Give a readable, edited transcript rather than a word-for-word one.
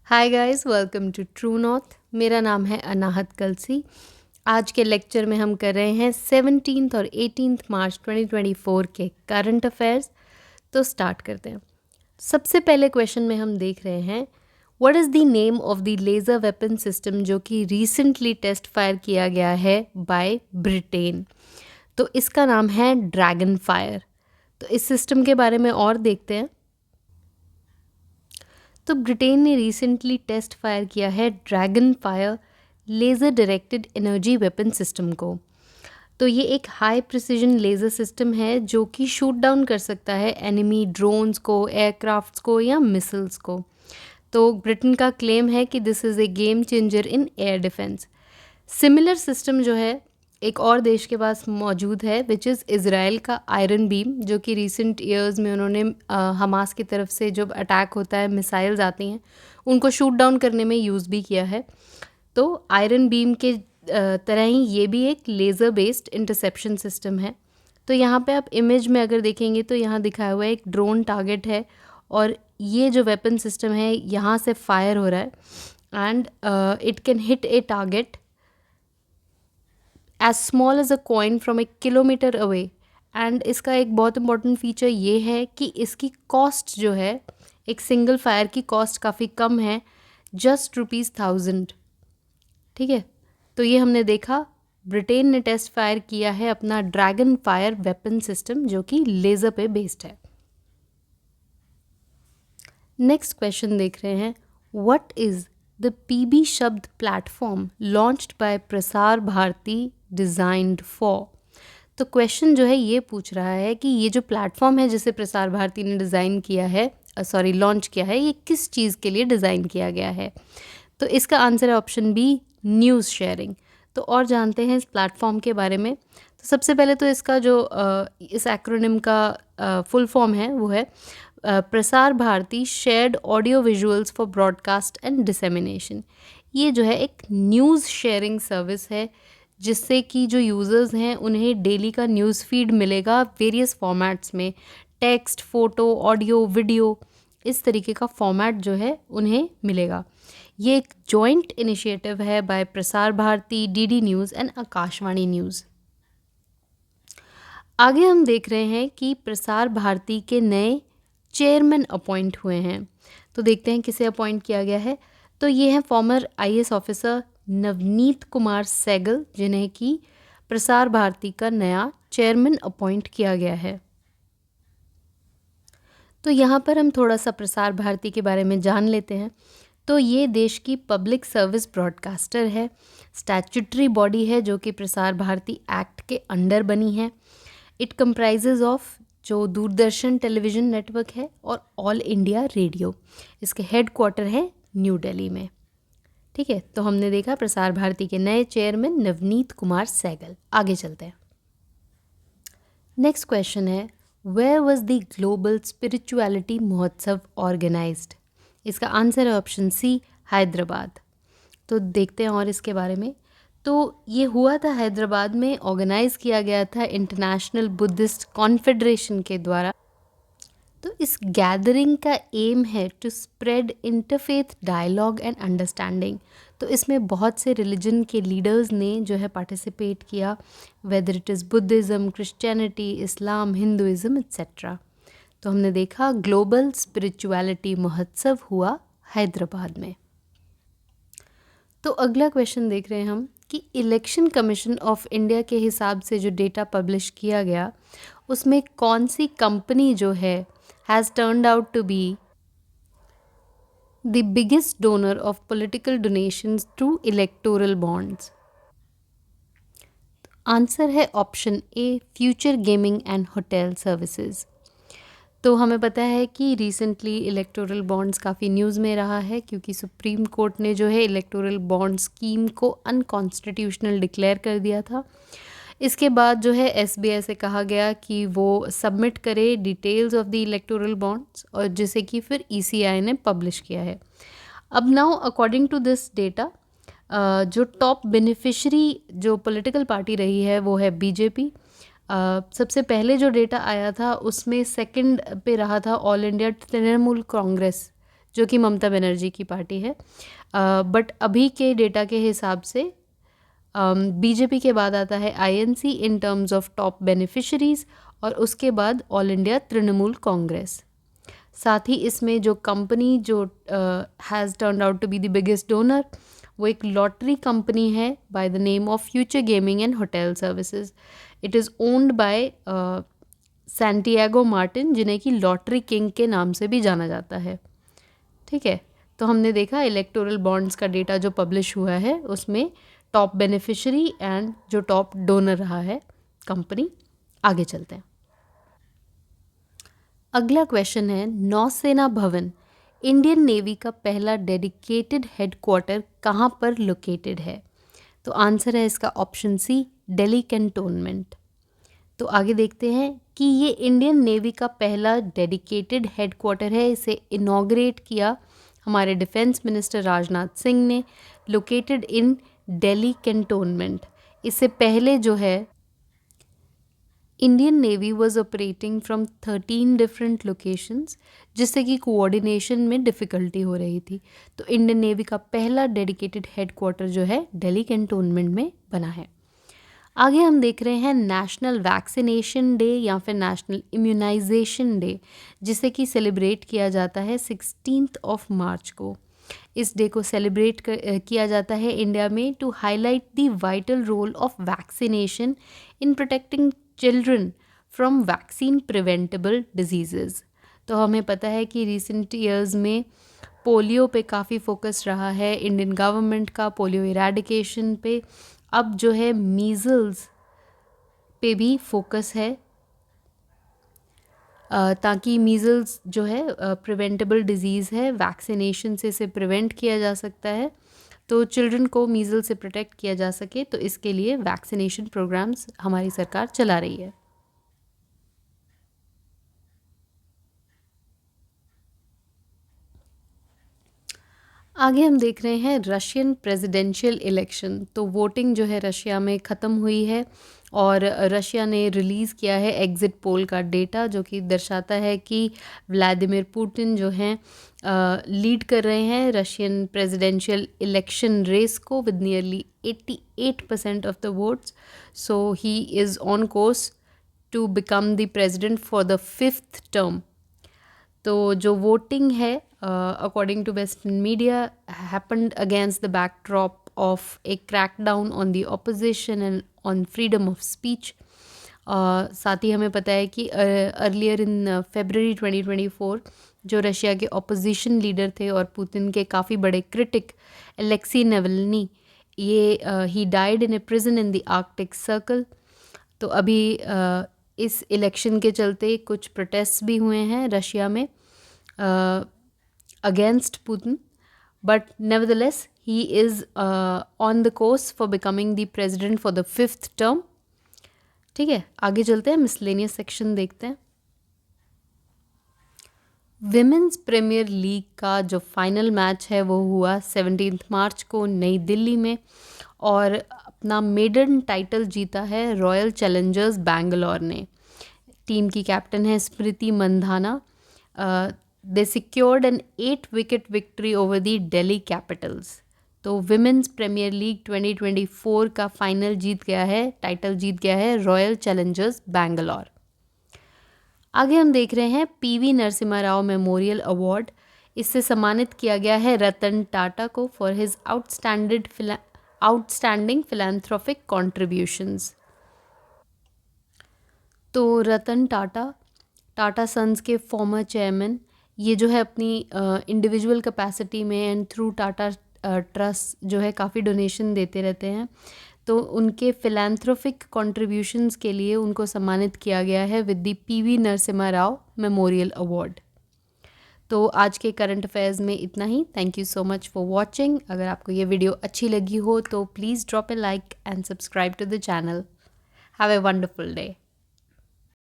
Hi guys, welcome to True North. मेरा नाम है अनाहत कलसी। आज के लेक्चर में हम कर रहे हैं 17 और 18 मार्च 2024 के करंट अफेयर्स। तो स्टार्ट करते हैं। सबसे पहले क्वेश्चन में हम देख रहे हैं what is the name of the laser weapon system जो कि रिसेंटली टेस्ट फायर किया गया है बाय ब्रिटेन। तो इसका नाम है ड्रैगन फायर। तो इस सिस्टम के बारे में और देखते हैं। तो ब्रिटेन ने रिसेंटली टेस्ट फायर किया है dragon fire laser directed energy weapon system को। तो ये एक हाई प्रिसीजन लेज़र सिस्टम है जो कि शूट डाउन कर सकता है एनिमी ड्रोन्स को, एयरक्राफ्ट्स को या मिसाइल्स को। तो ब्रिटेन का क्लेम है कि this is a game changer in air defence. Similar system जो है एक और देश के पास मौजूद है विच इज़ इज़राइल का आयरन बीम, जो कि रिसेंट ईयर्स में उन्होंने हमास की तरफ से जब अटैक होता है, मिसाइल्स आती हैं, उनको शूट डाउन करने में यूज़ भी किया है। तो आयरन बीम के तरह ही ये भी एक लेज़र बेस्ड इंटरसेप्शन सिस्टम है। तो यहाँ पे आप इमेज में अगर देखेंगे तो यहाँ दिखाया हुआ है एक ड्रोन टारगेट है और ये जो वेपन सिस्टम है यहाँ से फायर हो रहा है and it can hit a target as small as a coin from a kilometre away. And इसका एक बहुत इंपॉर्टेंट फीचर ये है कि इसकी कॉस्ट जो है, एक सिंगल फायर की कॉस्ट काफ़ी कम है, जस्ट ₹1000। ठीक है, तो ये हमने देखा ब्रिटेन ने टेस्ट फायर किया है अपना ड्रैगन फायर वेपन सिस्टम जो कि लेज़र पे बेस्ड है। नेक्स्ट क्वेश्चन देख रहे हैं व्हाट इज़ द पीबी शब्द platform launched by Prasar Bharti designed for. तो क्वेश्चन जो है ये पूछ रहा है कि ये जो प्लेटफॉर्म है जिसे प्रसार भारती ने डिज़ाइन किया है, लॉन्च किया है, ये किस चीज़ के लिए डिज़ाइन किया गया है। तो इसका आंसर है ऑप्शन बी, न्यूज़ शेयरिंग। तो और जानते हैं इस प्लेटफॉर्म के बारे में। तो सबसे पहले तो इसका जो इस एक्रोनिम का फुल फॉर्म है वो है Prasar Bharati shared audio visuals for broadcast and dissemination. ये जो है एक न्यूज़ शेयरिंग सर्विस है जिससे कि जो यूज़र्स हैं उन्हें डेली का न्यूज़ फीड मिलेगा वेरियस फॉर्मेट्स में, टेक्स्ट, फ़ोटो, ऑडियो, वीडियो, इस तरीके का फॉर्मेट जो है उन्हें मिलेगा। ये एक जॉइंट इनिशिएटिव है by Prasar Bharati, DD news and Akashvani news. आगे हम देख रहे हैं कि प्रसार भारती के नए चेयरमैन अपॉइंट हुए हैं। तो देखते हैं किसे अपॉइंट किया गया है। तो ये हैं former IAS officer Navneet Kumar Sehgal, जिन्हें कि प्रसार भारती का नया चेयरमैन अपॉइंट किया गया है। तो यहाँ पर हम थोड़ा सा प्रसार भारती के बारे में जान लेते हैं। तो ये देश की पब्लिक सर्विस ब्रॉडकास्टर है, स्टैट्यूटरी बॉडी है जो कि प्रसार भारती एक्ट के अंडर बनी है। इट कंप्राइजेज ऑफ जो दूरदर्शन टेलीविज़न नेटवर्क है और ऑल इंडिया रेडियो। इसके हेड क्वार्टर है न्यू दिल्ली में। ठीक है, तो हमने देखा प्रसार भारती के नए चेयरमैन नवनीत कुमार सहगल। आगे चलते हैं। नेक्स्ट क्वेश्चन है where was the global spirituality Mahotsav organised. इसका आंसर है ऑप्शन सी, हैदराबाद। तो देखते हैं और इसके बारे में। तो ये हुआ था हैदराबाद में, ऑर्गेनाइज किया गया था इंटरनेशनल बुद्धिस्ट कॉन्फेडरेशन के द्वारा। तो इस गैदरिंग का एम है to spread interfaith dialogue and understanding. तो इसमें बहुत से रिलीजन के लीडर्स ने जो है पार्टिसिपेट किया, whether it is Buddhism, Christianity, Islam, Hinduism etcetera. तो हमने देखा ग्लोबल स्पिरिचुअलिटी महोत्सव हुआ हैदराबाद में। तो अगला क्वेश्चन देख रहे हैं हम कि इलेक्शन कमीशन ऑफ इंडिया के हिसाब से जो डेटा पब्लिश किया गया उसमें कौन सी कंपनी जो है has turned out to be the biggest donor of political donations through electoral bonds. Answer है option A, future gaming and hotel services. तो हमें पता है कि रिसेंटली इलेक्टोरल बॉन्ड्स काफ़ी न्यूज़ में रहा है क्योंकि सुप्रीम कोर्ट ने जो है इलेक्टोरल बॉन्ड स्कीम को अनकॉन्स्टिट्यूशनल डिक्लेयर कर दिया था। इसके बाद जो है एसबीआई से कहा गया कि वो सबमिट करे details of the electoral bonds, और जिसे कि फिर ईसीआई ने पब्लिश किया है। अब now according to this data जो टॉप बेनिफिशरी जो पॉलिटिकल पार्टी रही है वो है बीजेपी। सबसे पहले जो डेटा आया था उसमें सेकंड पे रहा था ऑल इंडिया तृणमूल कांग्रेस, जो कि ममता बनर्जी की पार्टी है। बट अभी के डेटा के हिसाब से बीजेपी के बाद आता है INC in terms of top beneficiaries, और उसके बाद ऑल इंडिया तृणमूल कांग्रेस। साथ ही इसमें जो कंपनी जो has turn out to be the biggest donor, वो एक लॉटरी कंपनी है by the name of Future gaming and hotel Services. It is owned by Santiago Martin, जिन्हें कि लॉटरी किंग के नाम से भी जाना जाता है। ठीक है, तो हमने देखा इलेक्टोरल बॉन्ड्स का डेटा जो पब्लिश हुआ है उसमें टॉप बेनिफिशरी एंड जो टॉप डोनर रहा है कंपनी। आगे चलते हैं। अगला क्वेश्चन है, नौसेना भवन इंडियन नेवी का पहला डेडिकेटेड हेडक्वार्टर कहाँ पर लोकेटेड है? तो आंसर है इसका ऑप्शन सी, दिल्ली कैंटोनमेंट। तो आगे देखते हैं कि ये इंडियन नेवी का पहला डेडिकेटेड हेडक्वार्टर है। इसे इनॉग्रेट किया हमारे डिफेंस मिनिस्टर राजनाथ सिंह ने, लोकेटेड इन दिल्ली कैंटोनमेंट। इससे पहले जो है Indian navy was operating from 13 different locations, जिससे कि कोऑर्डिनेशन में डिफ़िकल्टी हो रही थी। तो इंडियन नेवी का पहला डेडिकेटेड हेडक्वार्टर जो है दिल्ली कैंटोनमेंट में बना है। आगे हम देख रहे हैं नेशनल वैक्सीनेशन डे या फिर नेशनल इम्यूनाइजेशन डे, जिसे कि सेलिब्रेट किया जाता है 16 मार्च को। इस डे को सेलिब्रेट किया जाता है इंडिया में to highlight the vital role of vaccination in protecting children from vaccine preventable disease. तो हमें पता है कि रिसेंट ईयर्स में पोलियो पे काफ़ी फोकस रहा है इंडियन गवर्नमेंट का, पोलियो इरेडिकेशन पे। अब जो है मीज़ल्स पे भी फोकस है, ताकि मीज़ल्स जो है प्रिवेंटेबल डिजीज़ है, वैक्सीनेशन से इसे प्रिवेंट किया जा सकता है। तो चिल्ड्रन को मीज़ल से प्रोटेक्ट किया जा सके, तो इसके लिए वैक्सीनेशन प्रोग्राम्स हमारी सरकार चला रही है। आगे हम देख रहे हैं रशियन प्रेसिडेंशियल इलेक्शन। तो वोटिंग जो है रशिया में ख़त्म हुई है और रशिया ने रिलीज़ किया है एग्ज़िट पोल का डेटा, जो कि दर्शाता है कि व्लादिमीर पुतिन जो हैं लीड कर रहे हैं रशियन प्रेसिडेंशियल इलेक्शन रेस को with nearly 88% of the votes. So he is on course to become the president for the 5th term. तो जो वोटिंग है according to western media happened against the backdrop of a crackdown on the opposition and on freedom of speech. साथ ही हमें पता है कि earlier in February 2024 जो रशिया के ऑपोजिशन लीडर थे और पुतिन के काफ़ी बड़े क्रिटिक एलेक्सी नावल्नी, ये he died in a prison in the Arctic circle. तो अभी इस इलेक्शन के चलते कुछ प्रोटेस्ट भी हुए हैं रशिया में against Putin, but nevertheless he is on the course for becoming the president for the 5th term. ठीक है, आगे चलते हैं, मिसलेनियस सेक्शन देखते हैं। विमेंस प्रीमियर लीग का जो फाइनल मैच है वो हुआ 17 मार्च को नई दिल्ली में, और अपना मेडन टाइटल जीता है रॉयल चैलेंजर्स बैंगलोर ने। टीम की कैप्टन है Smriti Mandhana. They secured an 8 wicket victory over the Delhi Capitals. तो विमेंस प्रीमियर लीग 2024 का फाइनल जीत गया है, टाइटल जीत गया है रॉयल चैलेंजर्स बैंगलोर। आगे हम देख रहे हैं PV Narasimha Rao memorial award. इससे सम्मानित किया गया है रतन टाटा को for his outstanding philanthropic contributions. तो रतन टाटा, टाटा सन्स के फॉर्मर चेयरमैन, ये जो है अपनी इंडिविजुअल कैपेसिटी में एंड थ्रू टाटा ट्रस्ट जो है काफ़ी डोनेशन देते रहते हैं। तो उनके फिलैंथ्रोपिक कॉन्ट्रीब्यूशंस के लिए उनको सम्मानित किया गया है with the PV Narasimha Rao memorial award. तो आज के करंट अफेयर्स में इतना ही। Thank you so much for watching. अगर आपको ये वीडियो अच्छी लगी हो तो please drop a like and subscribe to the channel. Have a wonderful day.